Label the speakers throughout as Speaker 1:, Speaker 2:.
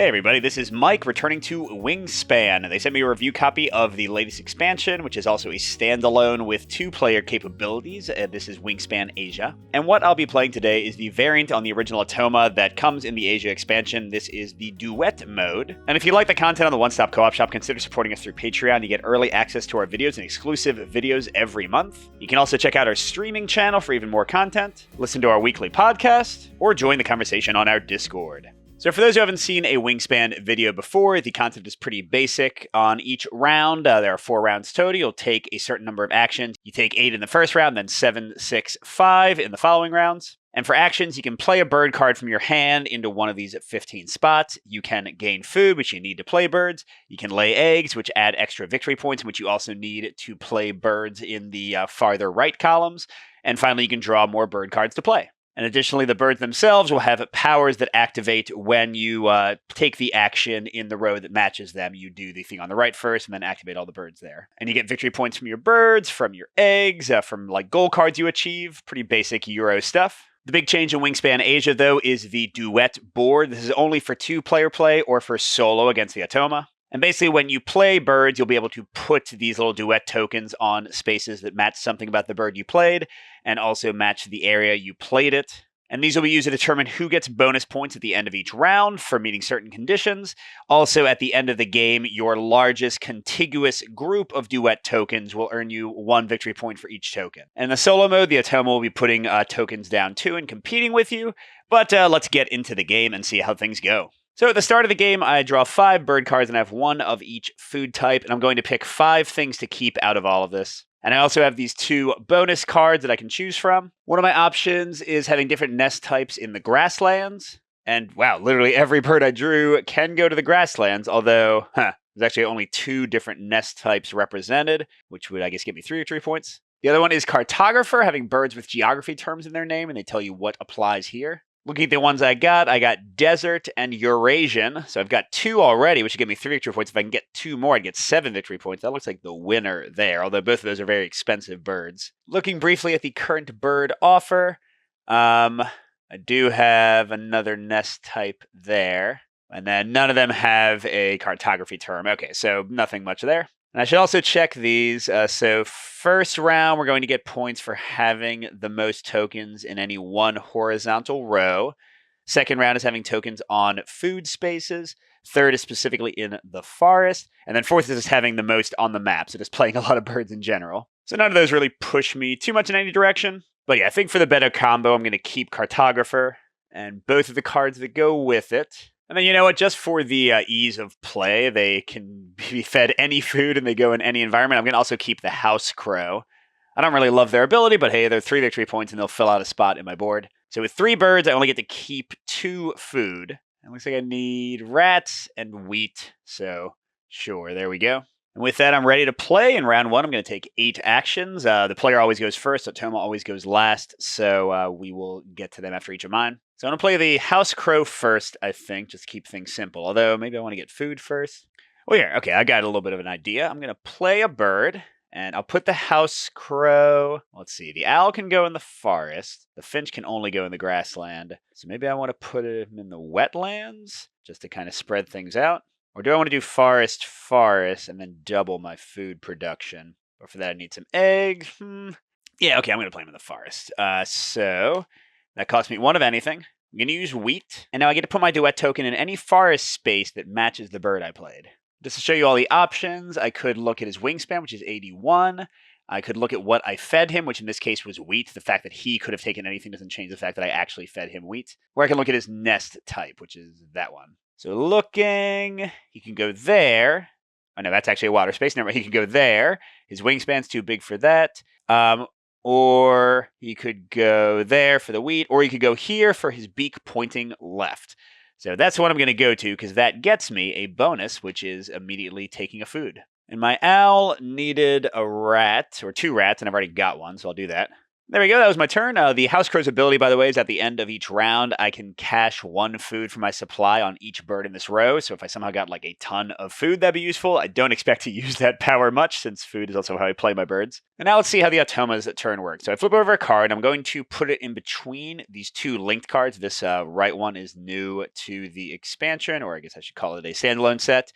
Speaker 1: Hey everybody, this is Mike returning to Wingspan. They sent me a review copy of the latest expansion, which is also a standalone with 2-player capabilities. This is Wingspan Asia. And what I'll be playing today is the variant on the original Atoma that comes in the Asia expansion. This is the Duet mode. And if you like the content on the One Stop Co-op Shop, consider supporting us through Patreon to get early access to our videos and exclusive videos every month. You can also check out our streaming channel for even more content, listen to our weekly podcast, or join the conversation on our Discord. So for those who haven't seen a Wingspan video before, the concept is pretty basic. On each round, there are 4 rounds total. You'll take a certain number of actions. You take 8 in the first round, then 7, 6, 5 in the following rounds. And for actions, you can play a bird card from your hand into one of these 15 spots. You can gain food, which you need to play birds. You can lay eggs, which add extra victory points, which you also need to play birds in the farther right columns. And finally, you can draw more bird cards to play. And additionally, the birds themselves will have powers that activate when you take the action in the row that matches them. You do the thing on the right first and then activate all the birds there. And you get victory points from your birds, from your eggs, from like goal cards you achieve. Pretty basic Euro stuff. The big change in Wingspan Asia, though, is the Duet board. This is only for 2-player play or for solo against the Atoma. And basically, when you play birds, you'll be able to put these little Duet tokens on spaces that match something about the bird you played, and also match the area you played it. And these will be used to determine who gets bonus points at the end of each round for meeting certain conditions. Also, at the end of the game, your largest contiguous group of Duet tokens will earn you 1 victory point for each token. And in the solo mode, the Atoma will be putting tokens down too and competing with you. But let's get into the game and see how things go. So at the start of the game, I draw 5 bird cards and I have 1 of each food type, and I'm going to pick 5 things to keep out of all of this. And I also have these 2 bonus cards that I can choose from. One of my options is having different nest types in the grasslands. And wow, literally every bird I drew can go to the grasslands, although, there's actually only 2 different nest types represented, which would, I guess, give me 3 victory points. The other one is cartographer, having birds with geography terms in their name, and they tell you what applies here. Looking at the ones I got desert and Eurasian. So I've got 2 already, which would give me 3 victory points. If I can get 2 more, I'd get 7 victory points. That looks like the winner there, although both of those are very expensive birds. Looking briefly at the current bird offer, I do have another nest type there. And then none of them have a cartography term. Okay, so nothing much there. And I should also check these. So first round, we're going to get points for having the most tokens in any one horizontal row. Second round is having tokens on food spaces. Third is specifically in the forest. And then fourth is just having the most on the map. So just playing a lot of birds in general. So none of those really push me too much in any direction. But yeah, I think for the better combo, I'm going to keep cartographer and both of the cards that go with it. And then, you know what, just for the ease of play, they can be fed any food and they go in any environment. I'm going to also keep the house crow. I don't really love their ability, but hey, they're 3 victory points and they'll fill out a spot in my board. So with 3 birds, I only get to keep 2 food. It looks like I need rats and wheat. So sure, there we go. And with that, I'm ready to play. In round 1, I'm going to take 8 actions. The player always goes first, Atoma always goes last. So we will get to them after each of mine. So I'm going to play the house crow first, I think, just to keep things simple. Although, maybe I want to get food first. Oh, yeah, okay, I got a little bit of an idea. I'm going to play a bird, and I'll put the house crow... Let's see, the owl can go in the forest. The finch can only go in the grassland. So maybe I want to put him in the wetlands, just to kind of spread things out. Or do I want to do forest, and then double my food production? Or for that, I need some eggs. Yeah, okay, I'm going to play him in the forest. So that costs me 1 of anything. I'm going to use wheat. And now I get to put my Duet token in any forest space that matches the bird I played. Just to show you all the options, I could look at his wingspan, which is 81. I could look at what I fed him, which in this case was wheat. The fact that he could have taken anything doesn't change the fact that I actually fed him wheat. Or I can look at his nest type, which is that one. So looking, he can go there. Oh no, that's actually a water space. Never mind, he can go there. His wingspan's too big for that. Or he could go there for the wheat, or he could go here for his beak pointing left. So that's what I'm going to go to, because that gets me a bonus, which is immediately taking a food. And my owl needed a rat, or 2 rats, and I've already got 1, so I'll do that. There we go. That was my turn. The House Crow's ability, by the way, is at the end of each round. I can cache 1 food from my supply on each bird in this row. So if I somehow got like a ton of food, that'd be useful. I don't expect to use that power much since food is also how I play my birds. And now let's see how the Automa's turn works. So I flip over a card. I'm going to put it in between these 2 linked cards. This right one is new to the expansion, or I guess I should call it a standalone set.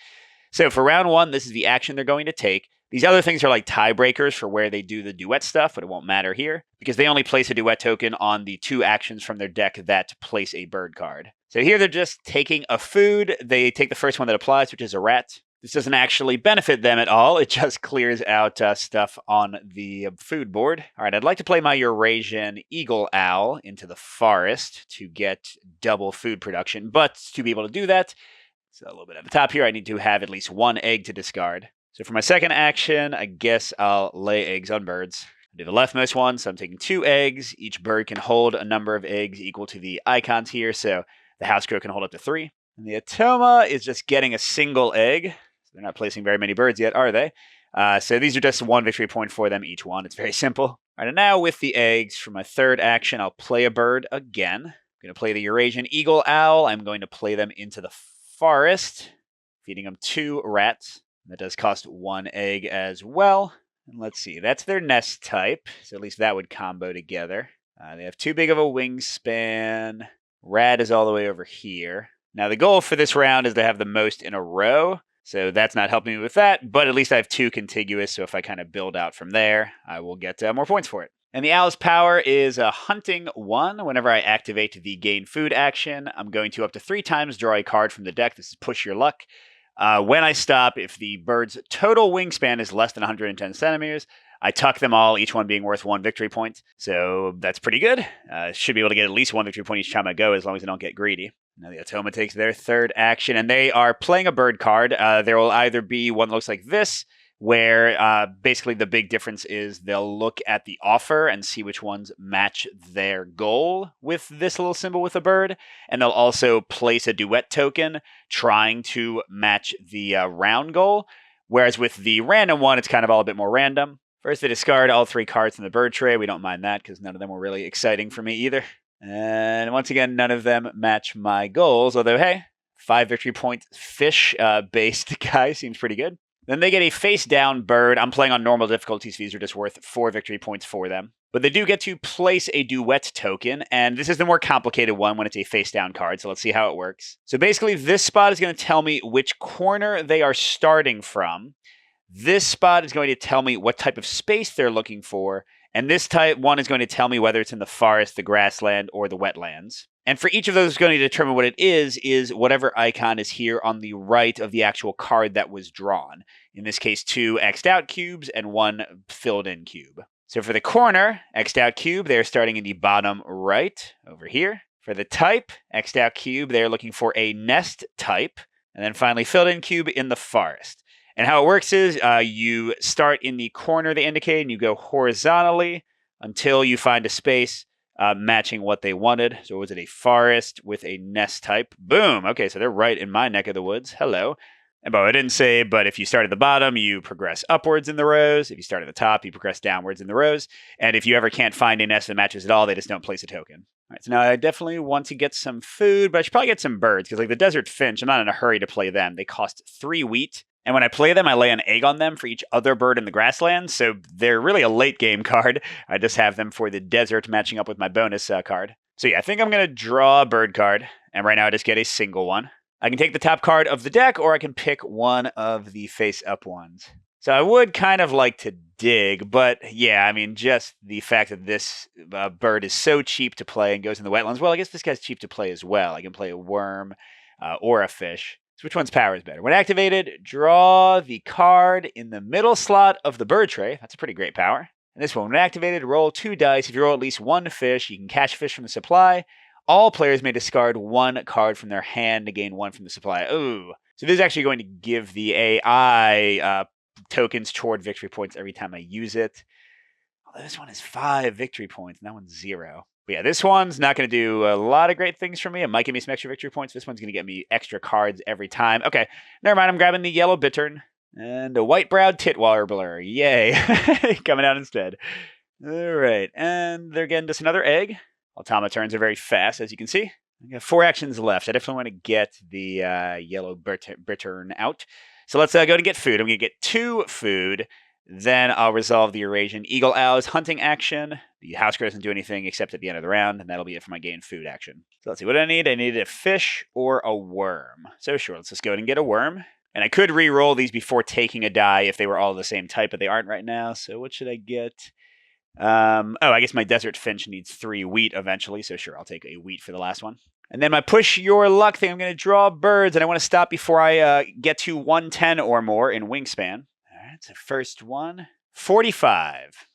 Speaker 1: So for round 1, this is the action they're going to take. These other things are like tiebreakers for where they do the duet stuff, but it won't matter here because they only place a duet token on the 2 actions from their deck that place a bird card. So here they're just taking a food. They take the first one that applies, which is a rat. This doesn't actually benefit them at all. It just clears out stuff on the food board. All right, I'd like to play my Eurasian Eagle Owl into the forest to get double food production, but to be able to do that, it's a little bit at the top here, I need to have at least 1 egg to discard. So for my second action, I guess I'll lay eggs on birds. I do the leftmost one, so I'm taking 2 eggs. Each bird can hold a number of eggs equal to the icons here, so the house crow can hold up to 3. And the Automa is just getting a single egg. So they're not placing very many birds yet, are they? So these are just 1 victory point for them each one. It's very simple. All right, and now with the eggs, for my third action, I'll play a bird again. I'm going to play the Eurasian Eagle Owl. I'm going to play them into the forest, feeding them 2 rats. That does cost 1 egg as well. And let's see, that's their nest type. So at least that would combo together. They have too big of a wingspan. Rat is all the way over here. Now the goal for this round is to have the most in a row. So that's not helping me with that, but at least I have 2 contiguous. So if I kind of build out from there, I will get more points for it. And the owl's power is hunting 1. Whenever I activate the gain food action, I'm going to up to 3 times draw a card from the deck. This is push your luck. When I stop, if the bird's total wingspan is less than 110 centimeters, I tuck them all, each one being worth 1 victory point. So that's pretty good. Should be able to get at least 1 victory point each time I go, as long as I don't get greedy. Now the Automa takes their third action, and they are playing a bird card. There will either be one that looks like this, where basically the big difference is they'll look at the offer and see which ones match their goal with this little symbol with a bird, and they'll also place a duet token trying to match the round goal, whereas with the random one, it's kind of all a bit more random. First, they discard all 3 cards from the bird tray. We don't mind that because none of them were really exciting for me either. And once again, none of them match my goals, although, hey, 5 victory point fish-based guy seems pretty good. Then they get a face-down bird. I'm playing on normal difficulties. These are just worth 4 victory points for them. But they do get to place a duet token, and this is the more complicated one when it's a face-down card, so let's see how it works. So basically, this spot is going to tell me which corner they are starting from. This spot is going to tell me what type of space they're looking for, and this type one is going to tell me whether it's in the forest, the grassland, or the wetlands. And for each of those, going to determine what it is whatever icon is here on the right of the actual card that was drawn. In this case, 2 X'd out cubes and 1 filled in cube. So for the corner, X'd out cube, they're starting in the bottom right over here. For the type, X'd out cube, they're looking for a nest type. And then finally, filled in cube in the forest. And how it works is you start in the corner they indicate and you go horizontally until you find a space matching what they wanted. So was it a forest with a nest type? Boom. Okay, so they're right in my neck of the woods. Hello. And I didn't say, but if you start at the bottom, you progress upwards in the rows. If you start at the top, you progress downwards in the rows. And if you ever can't find a nest that matches at all, they just don't place a token. All right, so now I definitely want to get some food, but I should probably get some birds because like the desert finch, I'm not in a hurry to play them. They cost 3 wheat. And when I play them, I lay an egg on them for each other bird in the grassland. So they're really a late game card. I just have them for the desert matching up with my bonus card. So yeah, I think I'm going to draw a bird card. And right now I just get a single one. I can take the top card of the deck or I can pick one of the face up ones. So I would kind of like to dig, but yeah, I mean, just the fact that this bird is so cheap to play and goes in the wetlands. Well, I guess this guy's cheap to play as well. I can play a worm or a fish. So which one's power is better? When activated, draw the card in the middle slot of the bird tray. That's a pretty great power. And this one, when activated, roll 2 dice. If you roll at least 1 fish, you can catch fish from the supply. All players may discard 1 card from their hand to gain 1 from the supply. Ooh. So this is actually going to give the AI tokens toward victory points every time I use it. Although this one is 5 victory points, and that one's 0. But yeah, this one's not going to do a lot of great things for me. It might give me some extra victory points. This one's going to get me extra cards every time. Okay, never mind. I'm grabbing the yellow bittern and a white-browed tit warbler. Yay. Coming out instead. All right, and they're getting just another egg. Automatons are very fast, as you can see. I got 4 actions left. I definitely want to get the yellow Bittern out. So let's go to get food. I'm going to get 2 food. Then I'll resolve the Eurasian Eagle Owl's hunting action. The house crow doesn't do anything except at the end of the round, and that'll be it for my gain food action. So let's see what I need. I needed a fish or a worm. So sure, let's just go ahead and get a worm. And I could re-roll these before taking a die if they were all the same type, but they aren't right now. So what should I get? I guess my desert finch needs 3 wheat eventually, so sure, I'll take a wheat for the last one. And then my push your luck thing, I'm going to draw birds, and I want to stop before I get to 110 or more in wingspan. All right, so first one, 45.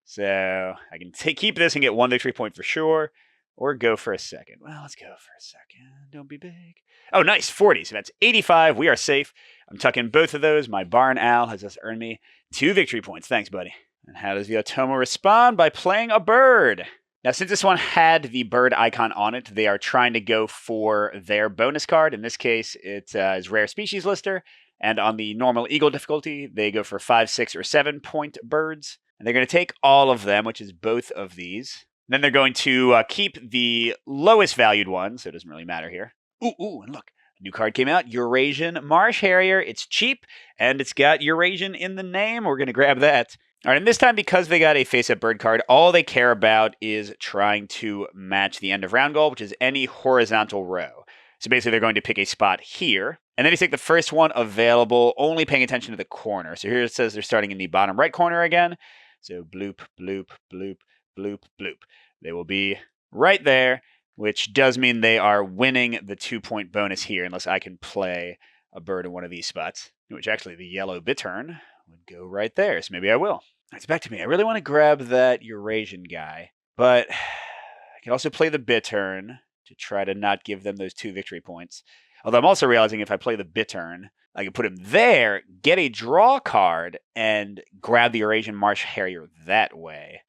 Speaker 1: So I can keep this and get 1 victory point for sure, or go for a second. Well, let's go for a second. Don't be big. Oh, nice, 40. So that's 85. We are safe. I'm tucking both of those. My barn owl has just earned me 2 victory points. Thanks, buddy. And how does the Otomo respond? By playing a bird. Now, since this one had the bird icon on it, they are trying to go for their bonus card. In this case, it is Rare Species Lister. And on the normal Eagle difficulty, they go for 5, 6, or 7 point birds. And they're going to take all of them, which is both of these. And then they're going to keep the lowest valued one, so it doesn't really matter here. Ooh, and look. A new card came out, Eurasian Marsh Harrier. It's cheap, and it's got Eurasian in the name. We're going to grab that. All right, and this time, because they got a face-up bird card, all they care about is trying to match the end of round goal, which is any horizontal row. So basically, they're going to pick a spot here, and then you take the first one available, only paying attention to the corner. So here it says they're starting in the bottom right corner again. So bloop, bloop, bloop, bloop, bloop. They will be right there, which does mean they are winning the 2-point bonus here, unless I can play a bird in one of these spots, which actually the yellow bittern would go right there, so maybe I will. It's back to me. I really want to grab that Eurasian guy, but I can also play the bittern to try to not give them those 2 victory points. Although I'm also realizing if I play the bittern, I can put him there, get a draw card, and grab the Eurasian Marsh Harrier that way.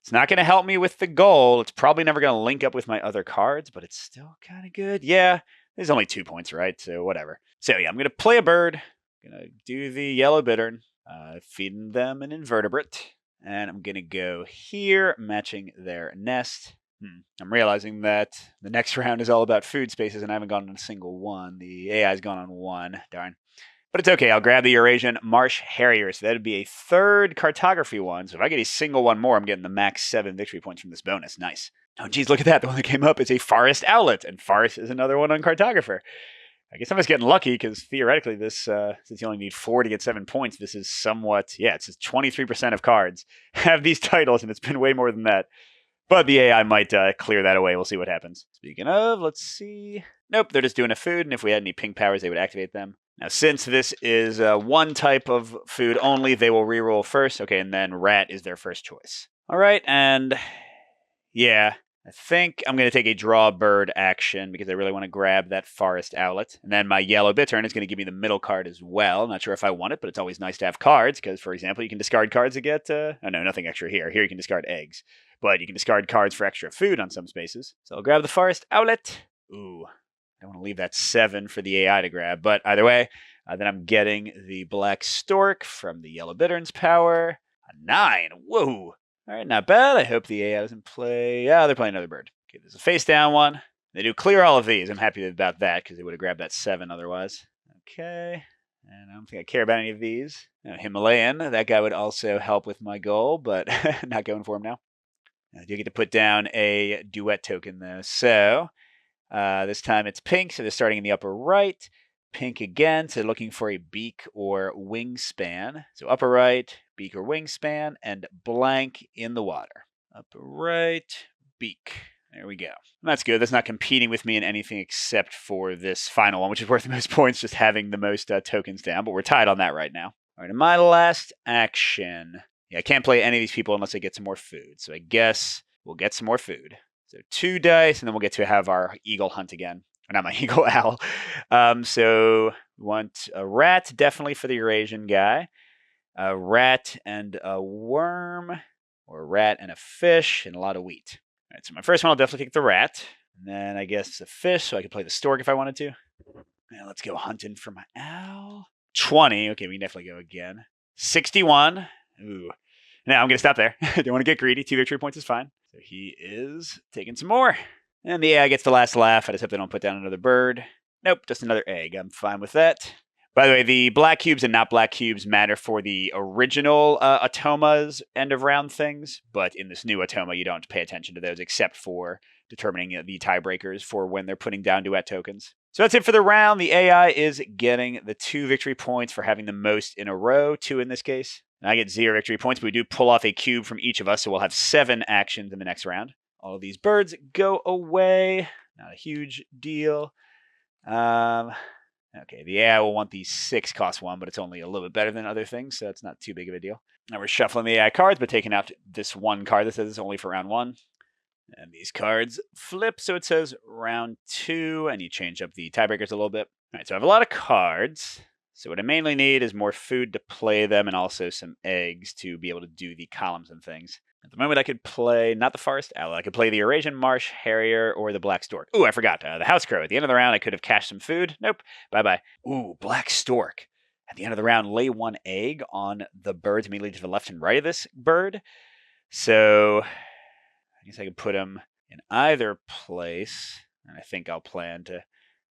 Speaker 1: It's not going to help me with the goal. It's probably never going to link up with my other cards, but it's still kind of good. Yeah, there's only 2 points, right? So whatever. So yeah, I'm going to play a bird. I'm going to do the yellow bittern. Feeding them an invertebrate. And I'm going to go here, matching their nest. I'm realizing that the next round is all about food spaces, and I haven't gone on a single one. The AI's gone on 1. Darn. But it's okay. I'll grab the Eurasian Marsh Harrier. So that would be a 3rd cartography one. So if I get a single one more, I'm getting the max 7 victory points from this bonus. Nice. Oh, geez, look at that. The one that came up is a Forest Owlet, and Forest is another one on Cartographer. I guess I'm just getting lucky because theoretically this, since you only need 4 to get 7 points, this is somewhat, it's just 23% of cards have these titles, and it's been way more than that. But the AI might clear that away. We'll see what happens. Speaking of, let's see. Nope, they're just doing a food, and if we had any pink powers, they would activate them. Now, since this is one type of food only, they will reroll first. Okay, and then rat is their first choice. All right, and yeah, I think I'm going to take a draw bird action because I really want to grab that forest owlet. And then my yellow bittern is going to give me the middle card as well. Not sure if I want it, but it's always nice to have cards because, for example, you can discard cards to get... oh, no, nothing extra here. Here you can discard eggs. But you can discard cards for extra food on some spaces. So I'll grab the forest owlet. Ooh, I don't want to leave that 7 for the AI to grab. But either way, then I'm getting the black stork from the yellow bittern's power. A 9. Whoa. All right, not bad. I hope the AI doesn't play... Yeah, they're playing another bird. Okay, there's a face-down one. They do clear all of these. I'm happy about that because they would have grabbed that 7 otherwise. Okay, and I don't think I care about any of these. Himalayan, that guy would also help with my goal, but not going for him now. I do get to put down a duet token, though. So this time it's pink, so they're starting in the upper right. Pink again, so looking for a beak or wingspan. So upper right, beak or wingspan, and blank in the water. Upper right, beak. There we go. And that's good. That's not competing with me in anything except for this final one, which is worth the most points, just having the most tokens down. But we're tied on that right now. All right, in my last action... Yeah, I can't play any of these people unless I get some more food. So I guess we'll get some more food. So 2 dice, and then we'll get to have our eagle hunt again. Or not my eagle owl. So we want a rat, definitely for the Eurasian guy. A rat and a worm. Or a rat and a fish, and a lot of wheat. All right, so my first one, I'll definitely take the rat. And then I guess a fish, so I can play the stork if I wanted to. Now let's go hunting for my owl. 20. Okay, we can definitely go again. 61. Ooh. Now I'm going to stop there. Don't want to get greedy. 2 victory points is fine. So he is taking some more. And the AI gets the last laugh. I just hope they don't put down another bird. Nope, just another egg. I'm fine with that. By the way, the black cubes and not black cubes matter for the original Atoma's end of round things, but in this new Atoma, you don't pay attention to those except for determining the tiebreakers for when they're putting down duet tokens. So that's it for the round. The AI is getting the 2 victory points for having the most in a row, 2 in this case. And I get 0 victory points, but we do pull off a cube from each of us, so we'll have 7 actions in the next round. All of these birds go away. Not a huge deal. Okay, the AI will want the 6 cost 1, but it's only a little bit better than other things, so it's not too big of a deal. Now we're shuffling the AI cards, but taking out this one card that says it's only for round 1. And these cards flip, so it says round 2, and you change up the tiebreakers a little bit. All right, so I have a lot of cards. So what I mainly need is more food to play them and also some eggs to be able to do the columns and things. At the moment, I could play, not the Forest Owl, I could play the Eurasian Marsh Harrier or the Black Stork. Ooh, I forgot, the House Crow. At the end of the round, I could have cached some food. Nope, bye-bye. Ooh, Black Stork. At the end of the round, lay 1 egg on the birds immediately to the left and right of this bird. So I guess I could put them in either place, and I think I'll plan to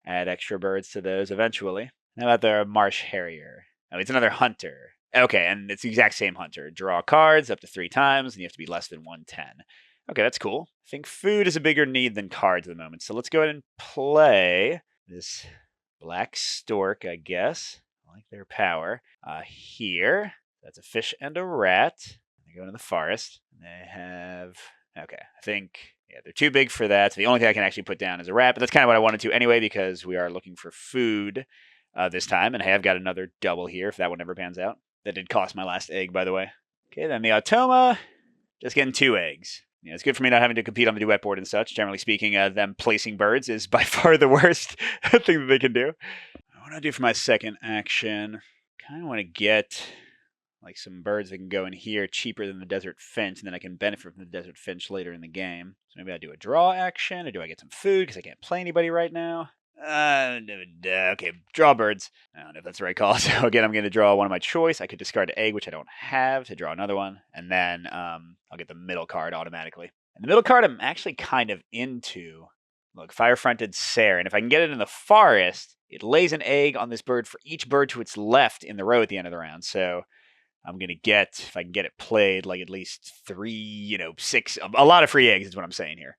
Speaker 1: add extra birds to those eventually. How about the Marsh Harrier? Oh, it's another hunter. Okay, and it's the exact same hunter. Draw cards up to 3 times, and you have to be less than 110. Okay, that's cool. I think food is a bigger need than cards at the moment, so let's go ahead and play this Black Stork, I guess. I like their power. Here, that's a fish and a rat. They go into the forest. They have... Okay, I think, yeah, they're too big for that. So the only thing I can actually put down is a rat, but that's kind of what I wanted to anyway because we are looking for food this time. And hey, I've got another double here if that one never pans out. That did cost my last egg, by the way. Okay, then the Automa, just getting 2 eggs. Yeah, it's good for me not having to compete on the duet board and such. Generally speaking, them placing birds is by far the worst thing that they can do. What do I do for my second action? Kind of want to get like some birds that can go in here cheaper than the Desert Finch, and then I can benefit from the Desert Finch later in the game. So maybe I do a draw action, or do I get some food because I can't play anybody right now? Okay, draw birds. I don't know if that's the right call. So again, I'm going to draw one of my choice. I could discard an egg, which I don't have, to draw another one, and then I'll get the middle card automatically. And the middle card I'm actually kind of into. Look, Fire-Fronted Saren. If I can get it in the forest, it lays an egg on this bird for each bird to its left in the row at the end of the round. So I'm going to get, if I can get it played, like at least 3, 6, a lot of free eggs is what I'm saying here.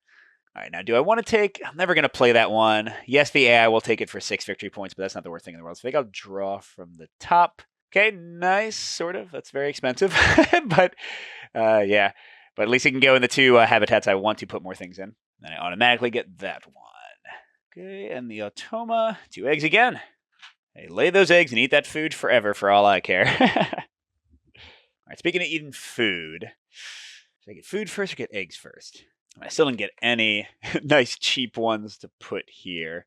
Speaker 1: All right, now do I want to take, I'm never going to play that one. Yes, the AI will take it for 6 victory points, but that's not the worst thing in the world. So I think I'll draw from the top. Okay, nice, sort of. That's very expensive. But, yeah. But at least it can go in the 2 habitats I want to put more things in. Then I automatically get that one. Okay, and the Automa, 2 eggs again. Hey, lay those eggs and eat that food forever for all I care. All right, speaking of eating food, should I get food first or get eggs first? I still didn't get any nice cheap ones to put here.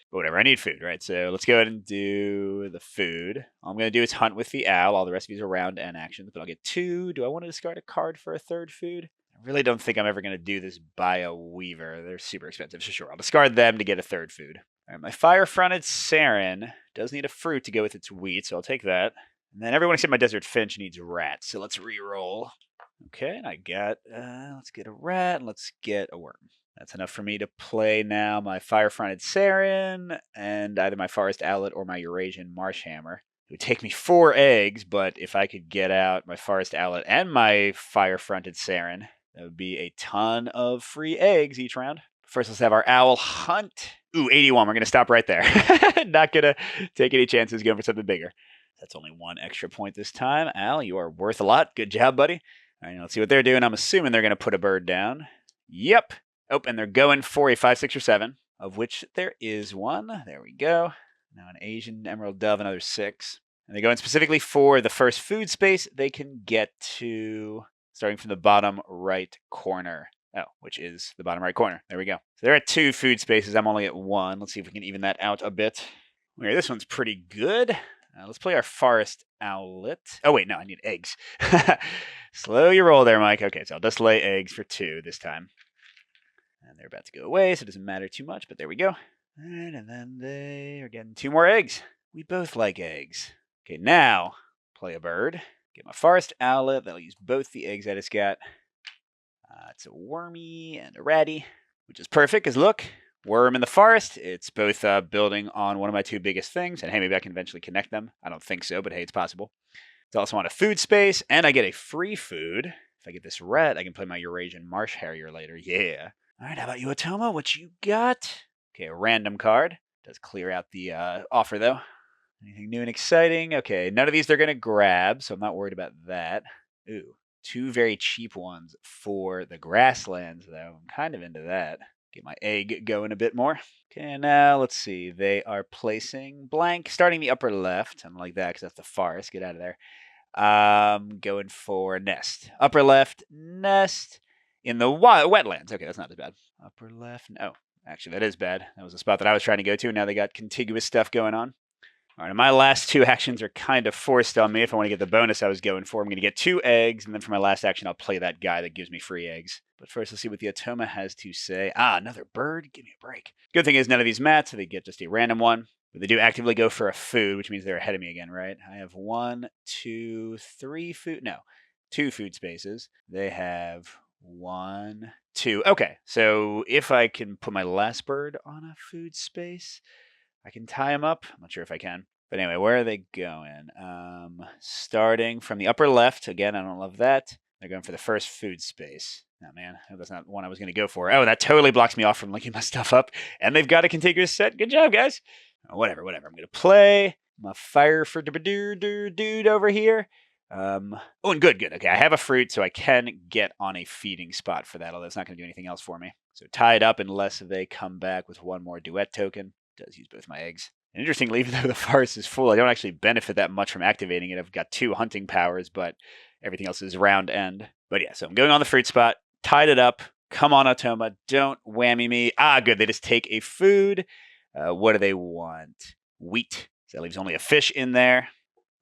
Speaker 1: But whatever, I need food, right? So let's go ahead and do the food. All I'm going to do is hunt with the owl. All the rest of these are round and actions, but I'll get 2. Do I want to discard a card for a 3rd food? I really don't think I'm ever going to do this by a Weaver. They're super expensive, so sure. I'll discard them to get a 3rd food. All right, my Fire-Fronted Saren does need a fruit to go with its wheat, so I'll take that. And then everyone except my Desert Finch needs rats, so let's re-roll. Okay, and I got, let's get a rat, and let's get a worm. That's enough for me to play now my Fire-Fronted Saren, and either my Forest Owlet or my Eurasian Marsh Hammer. It would take me 4 eggs, but if I could get out my Forest Owlet and my Fire-Fronted Saren, that would be a ton of free eggs each round. First, let's have our owl hunt. Ooh, 81. We're going to stop right there. Not going to take any chances going for something bigger. That's only 1 extra point this time. Al, you are worth a lot. Good job, buddy. All right, let's see what they're doing. I'm assuming they're going to put a bird down. Yep. Oh, and they're going for a 5, 6, or 7, of which there is one. There we go. Now an Asian Emerald Dove, another 6. And they're going specifically for the first food space they can get to, starting from the bottom right corner. Oh, which is the bottom right corner. There we go. So they're at 2 food spaces. I'm only at 1. Let's see if we can even that out a bit. Okay, this one's pretty good. Let's play our Forest Owlet. Oh, wait, no, I need eggs. Slow your roll there, Mike. Okay, so I'll just lay eggs for 2 this time. And they're about to go away, so it doesn't matter too much, but there we go. All right, and then they are getting 2 more eggs. We both like eggs. Okay, now play a bird. Get my forest owlet. That'll use both the eggs that it's got. It's a wormy and a ratty, which is perfect because look, worm in the forest. It's both building on one of my two biggest things. And hey, maybe I can eventually connect them. I don't think so, but hey, it's possible. It's also on a food space, and I get a free food. If I get this rat, I can play my Eurasian Marsh Harrier later. Yeah. All right, how about you, Atoma? What you got? Okay, a random card. Does clear out the offer, though. Anything new and exciting? Okay, none of these they're going to grab, so I'm not worried about that. Ooh, two very cheap ones for the grasslands, though. I'm kind of into that. Get my egg going a bit more. Okay, now let's see. They are placing blank, starting the upper left. I don't like that because that's the forest. Get out of there. Going for nest. Upper left, nest in the wetlands. Okay, that's not as bad. Upper left. No, actually, that is bad. That was the spot that I was trying to go to. Now they got contiguous stuff going on. All right, my last two actions are kind of forced on me. If I want to get the bonus I was going for, I'm going to get 2 eggs, and then for my last action, I'll play that guy that gives me free eggs. But first, let's see what the Atoma has to say. Another bird? Give me a break. Good thing is none of these mats, so they get just a random one. But they do actively go for a food, which means they're ahead of me again, right? I have 1, 2, 3 food. No, 2 food spaces. They have 1, 2. Okay, so if I can put my last bird on a food space, I can tie them up. I'm not sure if I can. But anyway, where are they going? Starting from the upper left. Again, I don't love that. They're going for the first food space. Oh, man. That's not one I was going to go for. Oh, that totally blocks me off from linking my stuff up. And they've got a contiguous set. Good job, guys. Oh, whatever. I'm going to play my fire for dude over here. And good. Okay, I have a fruit, so I can get on a feeding spot for that, although it's not going to do anything else for me. So tie it up unless they come back with one more duet token. Does use both my eggs. And interestingly, even though the forest is full, I don't actually benefit that much from activating it. I've got 2 hunting powers, but everything else is round end. But yeah, so I'm going on the fruit spot, tied it up. Come on, Atoma, don't whammy me. Good, they just take a food. What do they want? Wheat. So that leaves only a fish in there.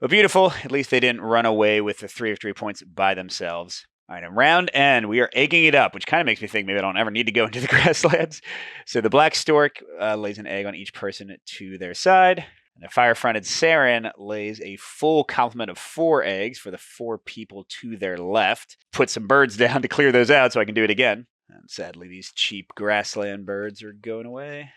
Speaker 1: But beautiful, at least they didn't run away with the 3 of 3 points by themselves. All right, and round end, we are egging it up, which kind of makes me think maybe I don't ever need to go into the grasslands. So the black stork lays an egg on each person to their side. And the fire-fronted Saren lays a full complement of 4 eggs for the 4 people to their left. Put some birds down to clear those out so I can do it again. And sadly, these cheap grassland birds are going away.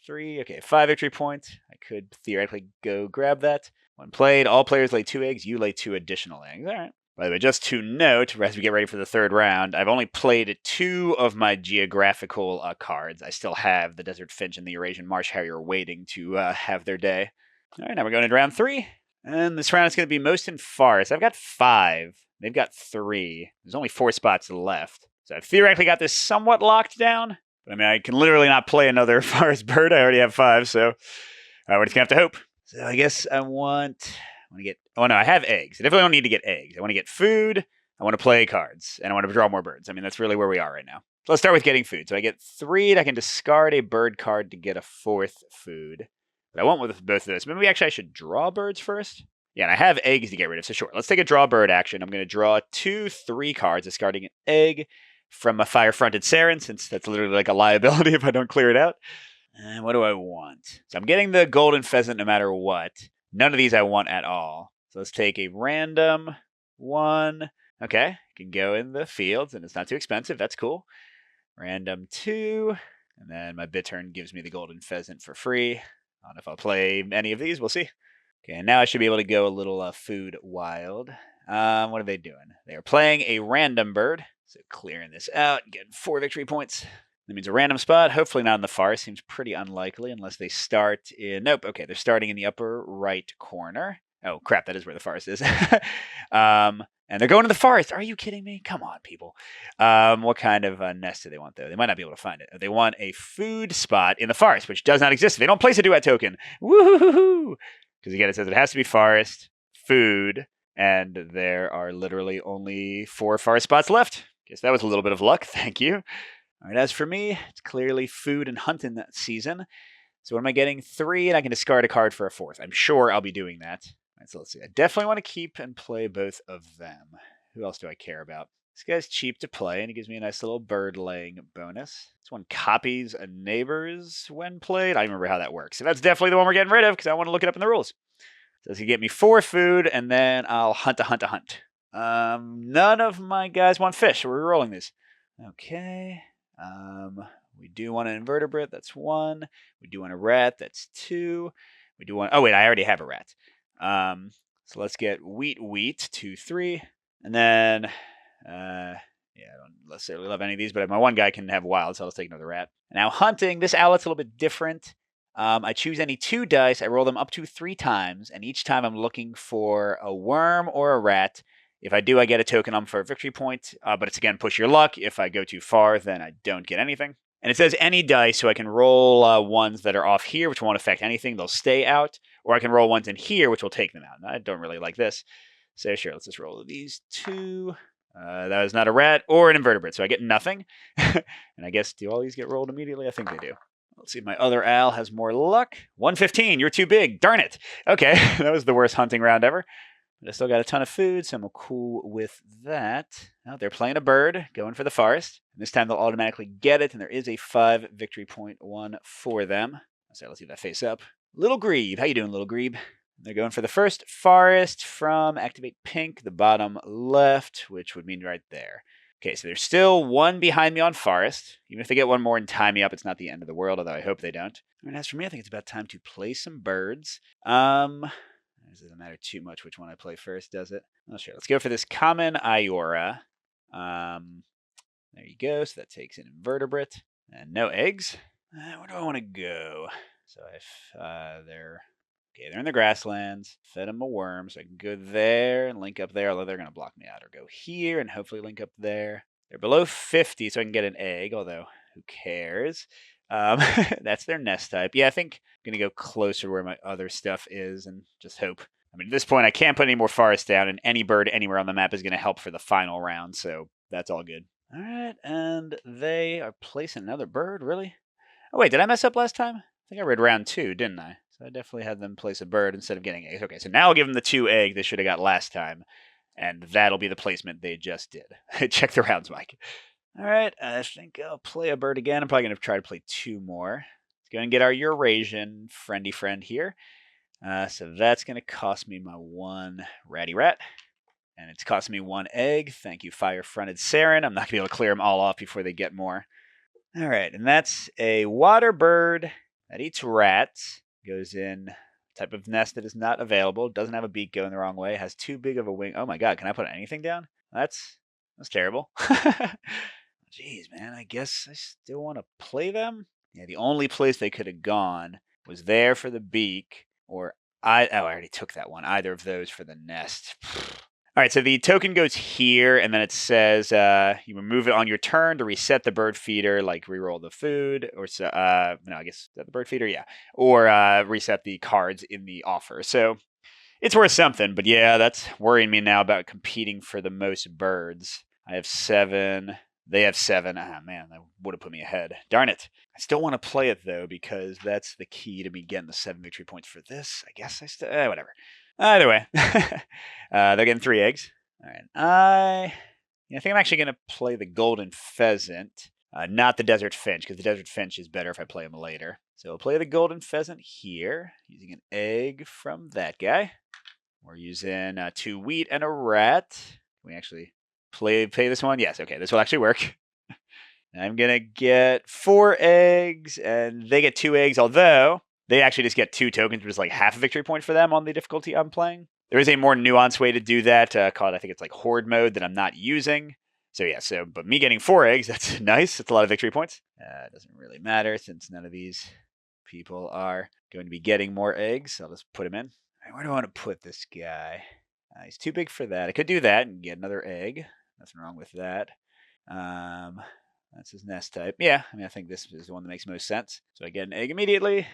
Speaker 1: 3, okay, 5 victory points. I could theoretically go grab that. When played, all players lay 2 eggs. You lay 2 additional eggs. All right. By the way, just to note, as we get ready for the 3rd round, I've only played 2 of my geographical cards. I still have the Desert Finch and the Eurasian Marsh Harrier waiting to have their day. All right, now we're going into round 3. And this round is going to be most in forest. I've got 5. They've got 3. There's only 4 spots left. So I've theoretically got this somewhat locked down. But I mean, I can literally not play another forest bird. I already have 5, so we're just going to have to hope. So I guess I want to get... Oh, no, I have eggs. I definitely don't need to get eggs. I want to get food, I want to play cards, and I want to draw more birds. I mean, that's really where we are right now. So let's start with getting food. So I get 3, and I can discard a bird card to get a 4th food. But I want with both of those. Maybe actually I should draw birds first? Yeah, and I have eggs to get rid of, so sure. Let's take a draw bird action. I'm going to draw 2 3 cards, discarding an egg from a fire-fronted Saren, since that's literally like a liability if I don't clear it out. And what do I want? So I'm getting the golden pheasant no matter what. None of these I want at all. So let's take a random 1. Okay, can go in the fields, and it's not too expensive. That's cool. Random 2. And then my Bittern gives me the golden pheasant for free. I don't know if I'll play any of these. We'll see. Okay, and now I should be able to go a little food wild. What are they doing? They are playing a random bird. So clearing this out, getting 4 victory points. That means a random spot, hopefully not in the forest. Seems pretty unlikely unless they start in... Nope, okay, they're starting in the upper right corner. Oh, crap, that is where the forest is. And they're going to the forest. Are you kidding me? Come on, people. What kind of nest do they want, though? They might not be able to find it. They want a food spot in the forest, which does not exist. They don't place a duet token. Woo-hoo-hoo-hoo! Because again, it says it has to be forest, food, and there are literally only 4 forest spots left. Guess that was a little bit of luck. Thank you. All right, as for me, it's clearly food and hunting that season. So what am I getting? 3, and I can discard a card for a 4th. I'm sure I'll be doing that. All right, so let's see. I definitely want to keep and play both of them. Who else do I care about? This guy's cheap to play, and he gives me a nice little bird laying bonus. This one copies a neighbor's when played. I remember how that works. So that's definitely the one we're getting rid of, because I want to look it up in the rules. Does he get me 4 food, and then I'll hunt a hunt a hunt. None of my guys want fish, so we're rolling these. Okay. We do want an invertebrate. That's 1. We do want a rat. That's 2. We do want. Oh wait, I already have a rat. So let's get wheat 2, 3, and then yeah, I don't necessarily love any of these, but my one guy can have wild, so I'll take another rat. Now hunting, this owlet's a little bit different. I choose any 2 dice. I roll them up to 3 times, and each time I'm looking for a worm or a rat. If I do, I get a token for a victory point, but it's again push your luck. If I go too far, then I don't get anything. And it says any dice, so I can roll ones that are off here, which won't affect anything. They'll stay out. Or I can roll ones in here, which will take them out. And I don't really like this. So sure, let's just roll these 2. That was not a rat or an invertebrate, so I get nothing. And I guess, do all these get rolled immediately? I think they do. Let's see if my other owl has more luck. 115, you're too big. Darn it. Okay, that was the worst hunting round ever. But I still got a ton of food, so I'm cool with that. Oh, they're playing a bird, going for the forest. And this time they'll automatically get it, and there is a 5 victory point one for them. So let's see that face up. Little Grebe. How you doing, Little Grebe? They're going for the first forest from activate pink, the bottom left, which would mean right there. Okay, so there's still 1 behind me on forest. Even if they get 1 more and tie me up, it's not the end of the world, although I hope they don't. And as for me, I think it's about time to play some birds. It doesn't matter too much which one I play first, does it? Oh, sure. Let's go for this common Iora. There you go. So that takes an invertebrate. And no eggs. Where do I want to go? So they're in the grasslands. Fed them a worm, so I can go there and link up there, although they're going to block me out. Or go here and hopefully link up there. They're below 50, so I can get an egg, although who cares? That's their nest type. Yeah, I think I'm going to go closer to where my other stuff is and just hope. I mean, at this point, I can't put any more forests down, and any bird anywhere on the map is going to help for the final round, so that's all good. All right, and they are placing another bird, really? Oh, wait, did I mess up last time? I think I read round 2, didn't I? So I definitely had them place a bird instead of getting eggs. Okay, so now I'll give them the 2 egg they should have got last time, and that'll be the placement they just did. Check the rounds, Mike. All right, I think I'll play a bird again. I'm probably going to try to play 2 more. Let's go and get our Eurasian friendy friend here. So that's going to cost me my 1 ratty rat. And it's costing me 1 egg. Thank you, fire-fronted Saren. I'm not going to be able to clear them all off before they get more. All right, and that's a water bird that eats rats. Goes in a type of nest that is not available. Doesn't have a beak going the wrong way. Has too big of a wing. Oh my god, can I put anything down? That's terrible. Jeez, man, I guess I still want to play them? Yeah, the only place they could have gone was there for the beak, or I already took that one. Either of those for the nest. All right, so the token goes here, and then it says you remove it on your turn to reset the bird feeder, like reroll the food, or no, I guess the bird feeder, yeah, or reset the cards in the offer. So it's worth something, but yeah, that's worrying me now about competing for the most birds. I have 7. They have 7. Ah, man, that would have put me ahead. Darn it. I still want to play it, though, because that's the key to me getting the 7 victory points for this. I guess I still... whatever. Either way. They're getting 3 eggs. All right. I think I'm actually going to play the golden pheasant, not the desert finch, because the desert finch is better if I play him later. So I'll play the golden pheasant here, using an egg from that guy. We're using 2 wheat and a rat. Can we actually... Play this one? Yes, okay, this will actually work. I'm going to get 4 eggs, and they get 2 eggs, although they actually just get 2 tokens, which is like half a victory point for them on the difficulty I'm playing. There is a more nuanced way to do that, called, I think it's like Horde mode, that I'm not using. So yeah, but me getting 4 eggs, that's nice. It's a lot of victory points. It doesn't really matter, since none of these people are going to be getting more eggs. I'll just put him in. All right, where do I want to put this guy? He's too big for that. I could do that and get another egg. Nothing wrong with that. That's his nest type. Yeah, I mean, I think this is the one that makes most sense. So I get an egg immediately.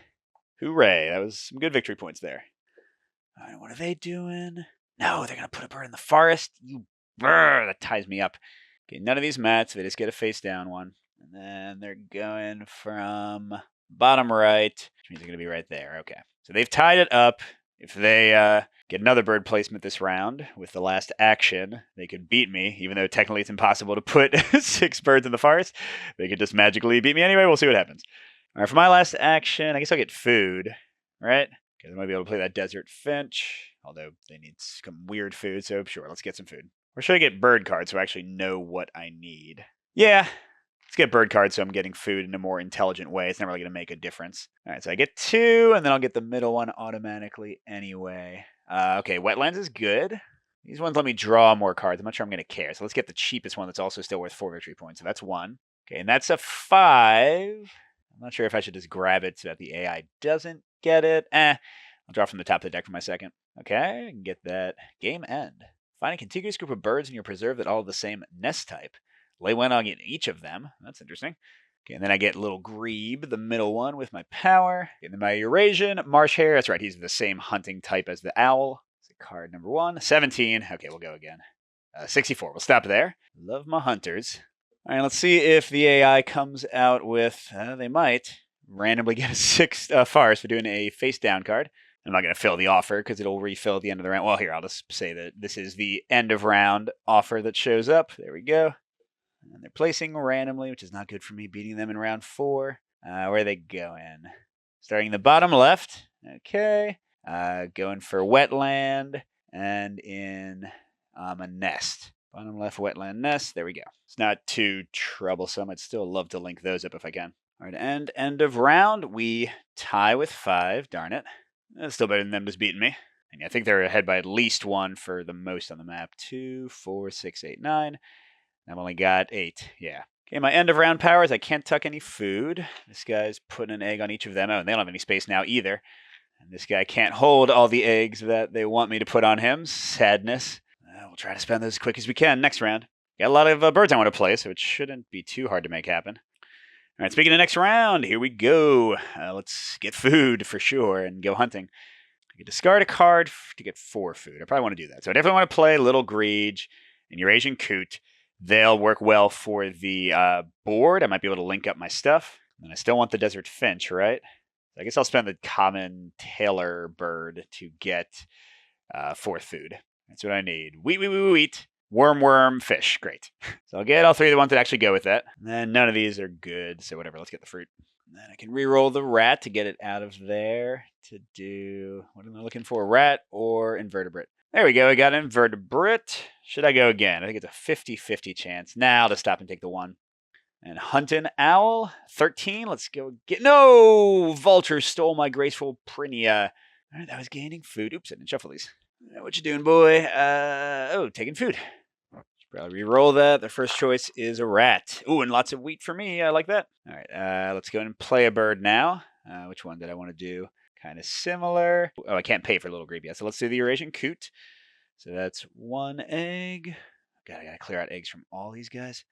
Speaker 1: Hooray. That was some good victory points there. All right, what are they doing? No, they're going to put a bird in the forest. That ties me up. Okay, none of these mats. They just get a face down one. And then they're going from bottom right, which means they're going to be right there. Okay. So they've tied it up. If they get another bird placement this round with the last action, they could beat me, even though technically it's impossible to put 6 birds in the forest. They could just magically beat me anyway. We'll see what happens. All right, for my last action, I guess I'll get food, right? Okay, they might be able to play that desert finch, although they need some weird food, so sure, let's get some food. Or should I get bird cards so I actually know what I need? Yeah, let's get bird cards so I'm getting food in a more intelligent way. It's not really going to make a difference. All right, so I get 2, and then I'll get the middle one automatically anyway. Okay, wetlands is good. These ones let me draw more cards. I'm not sure I'm going to care. So let's get the cheapest one that's also still worth 4 victory points. So that's 1. Okay, and that's a 5. I'm not sure if I should just grab it so that the AI doesn't get it. I'll draw from the top of the deck for my second. Okay, I can get that. Game end. Find a contiguous group of birds in your preserve that all have the same nest type. Lay one on each of them. That's interesting. Okay, and then I get little grebe, the middle one, with my power. And then my Eurasian marsh hare. That's right, he's the same hunting type as the owl. So card number 1. 17. Okay, we'll go again. 64. We'll stop there. Love my hunters. All right, let's see if the AI comes out with, they might randomly get a 6 forest for doing a face down card. I'm not going to fill the offer because it'll refill at the end of the round. Well, here, I'll just say that this is the end of round offer that shows up. There we go. And they're placing randomly, which is not good for me, beating them in round 4. Where are they going? Starting in the bottom left. Okay. Going for wetland and in a nest. Bottom left wetland nest. There we go. It's not too troublesome. I'd still love to link those up if I can. All right, end of round. We tie with 5. Darn it. That's still better than them just beating me. And I think they're ahead by at least 1 for the most on the map. 2, 4, 6, 8, 9. I've only got 8. Yeah. Okay, my end of round powers. I can't tuck any food. This guy's putting an egg on each of them. Oh, and they don't have any space now either. And this guy can't hold all the eggs that they want me to put on him. Sadness. We'll try to spend those as quick as we can next round. Got a lot of birds I want to play, so it shouldn't be too hard to make happen. All right, speaking of next round, here we go. Let's get food for sure and go hunting. I can discard a card to get 4 food. I probably want to do that. So I definitely want to play Little Greege and Eurasian Coot. They'll work well for the board. I might be able to link up my stuff. And I still want the Desert Finch, right? I guess I'll spend the common tailor bird to get 4th food. That's what I need. Wheat. Worm, fish. Great. So I'll get all 3 of the ones that actually go with that. And then none of these are good, so whatever. Let's get the fruit. And then I can re-roll the rat to get it out of there to do... What am I looking for? Rat or invertebrate? There we go. I got invertebrate. Should I go again? I think it's a 50-50 chance. Now to stop and take the 1. And hunting owl. 13. Let's go get... No! Vulture stole my graceful Prinia. All right, that was gaining food. Oops, I didn't shuffle these. What you doing, boy? Taking food. Should probably re-roll that. The first choice is a rat. Ooh, and lots of wheat for me. I like that. All right, let's go and play a bird now. Which one did I want to do? Kind of similar. Oh, I can't pay for Little Grebe yet, so let's do the Eurasian Coot. So that's 1 egg. God, I gotta clear out eggs from all these guys.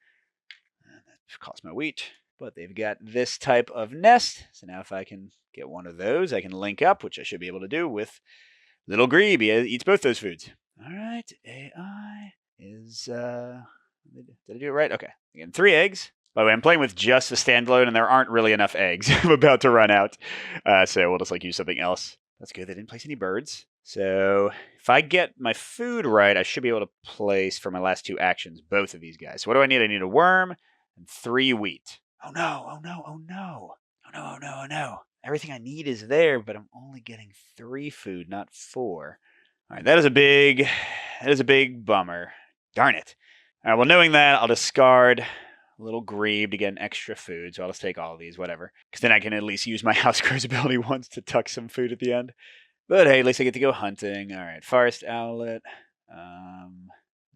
Speaker 1: That costs my wheat. But they've got this type of nest. So now if I can get one of those, I can link up, which I should be able to do with Little Grebe. He eats both those foods. All right, AI is, did I do it right? Okay, again, 3 eggs. By the way, I'm playing with just the standalone, and there aren't really enough eggs. I'm about to run out, so we'll just use something else. That's good. They didn't place any birds. So if I get my food right, I should be able to place for my last 2 actions both of these guys. So what do I need? I need a worm and 3 wheat. Oh no. Everything I need is there, but I'm only getting 3 food, not 4. All right, that is a big bummer. Darn it. All right, well, knowing that, I'll discard Little Grebe to get an extra food, so I'll just take all of these, whatever. Because then I can at least use my House Crow's ability once to tuck some food at the end. But hey, at least I get to go hunting. All right, Forest Owlet.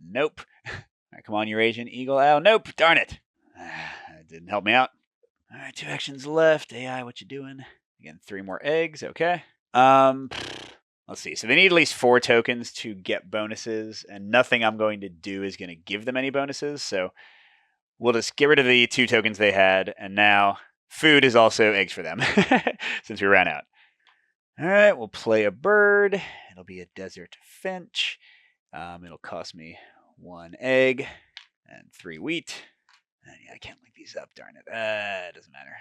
Speaker 1: Nope. All right, come on, Eurasian Eagle Owl. Nope, darn it. That didn't help me out. All right, 2 actions left. AI, what you doing? Again, 3 more eggs. Okay. Let's see. So they need at least 4 tokens to get bonuses, and nothing I'm going to do is going to give them any bonuses. So we'll just get rid of the 2 tokens they had, and now food is also eggs for them since we ran out. All right, we'll play a bird. It'll be a desert finch. It'll cost me 1 egg and 3 wheat. Yeah, I can't link these up, darn it. It doesn't matter.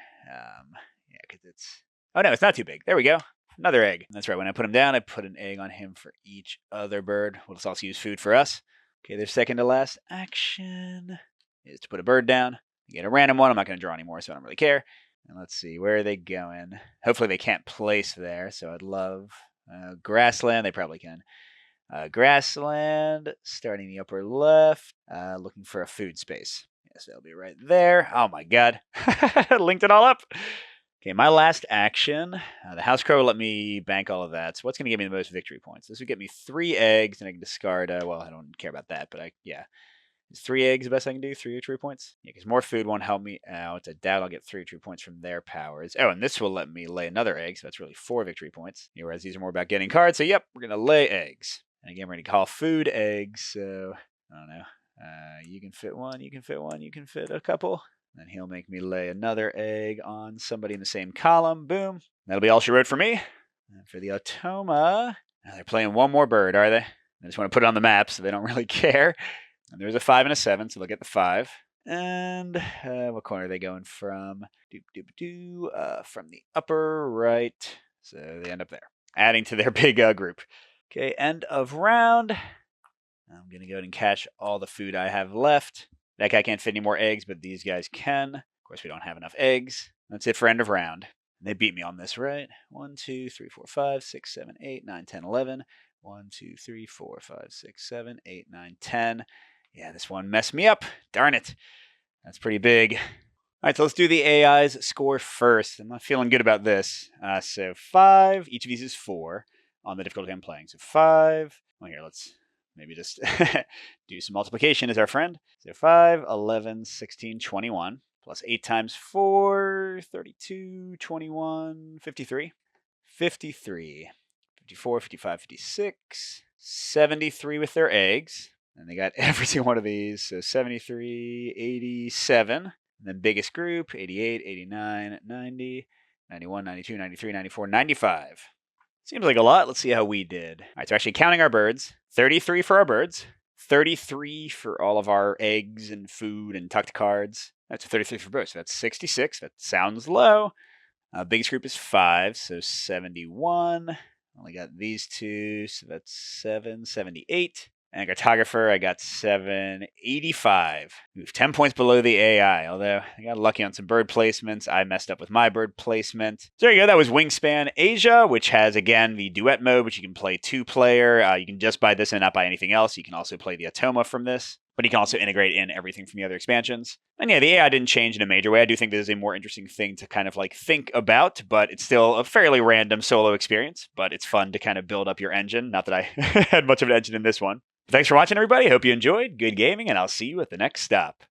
Speaker 1: Yeah, because it's... Oh, no, it's not too big. There we go. Another egg. That's right. When I put him down, I put an egg on him for each other bird. We'll just also use food for us. Okay, their second to last action is to put a bird down. You get a random one. I'm not going to draw anymore, so I don't really care. And let's see, where are they going? Hopefully they can't place there, so I'd love grassland. They probably can. Grassland, starting the upper left, looking for a food space. Yes, that'll be right there. Oh my god. Linked it all up. Okay, my last action. The house crow will let me bank all of that. So what's going to give me the most victory points? This would get me 3 eggs, and I can discard, well, I don't care about that, but yeah. Is 3 eggs the best I can do? 3 victory points? Yeah, because more food won't help me out. I doubt I'll get 3 victory points from their powers. Oh, and this will let me lay another egg, so that's really 4 victory points. Whereas these are more about getting cards, so yep, we're going to lay eggs. And again, we're going to call food eggs, so I don't know. You can fit one, you can fit one, you can fit a couple. Then he'll make me lay another egg on somebody in the same column. Boom. That'll be all she wrote for me. And for the Automa, they're playing one more bird, are they? I just want to put it on the map so they don't really care. And there's a 5 and a 7, so they'll get the 5. And what corner are they going from? From the upper right. So they end up there, adding to their big group. Okay, end of round. I'm going to go ahead and cache all the food I have left. That guy can't fit any more eggs, but these guys can. Of course, we don't have enough eggs. That's it for end of round. They beat me on this, right? 1, 2, 3, 4, 5, 6, 7, 8, 9, 10, 11. 1, 2, 3, 4, 5, 6, 7, 8, 9, 10. Yeah, this one messed me up. Darn it. That's pretty big. All right, so let's do the AI's score first. I'm not feeling good about this. So 5. Each of these is 4 on the difficulty I'm playing. So 5. Well, here, let's maybe just do some multiplication as our friend. So 5, 11, 16, 21. Plus 8 times 4, 32, 21, 53. 53. 54, 55, 56. 73 with their eggs. And they got every single one of these. So 73, 87. And then biggest group, 88, 89, 90, 91, 92, 93, 94, 95. Seems like a lot. Let's see how we did. All right, so actually counting our birds. 33 for our birds. 33 for all of our eggs and food and tucked cards. That's 33 for both. So that's 66. That sounds low. Biggest group is 5, so 71. Only got these 2, so that's 7, 78. And cartographer, I got 785. Move 10 points below the AI, although I got lucky on some bird placements. I messed up with my bird placement. So there you go. That was Wingspan Asia, which has, again, the duet mode, which you can play 2-player. You can just buy this and not buy anything else. You can also play the Automa from this. But you can also integrate in everything from the other expansions. And yeah, the AI didn't change in a major way. I do think this is a more interesting thing to kind of like think about, but it's still a fairly random solo experience. But it's fun to kind of build up your engine. Not that I had much of an engine in this one. Thanks for watching, everybody. Hope you enjoyed. Good gaming, and I'll see you at the next stop.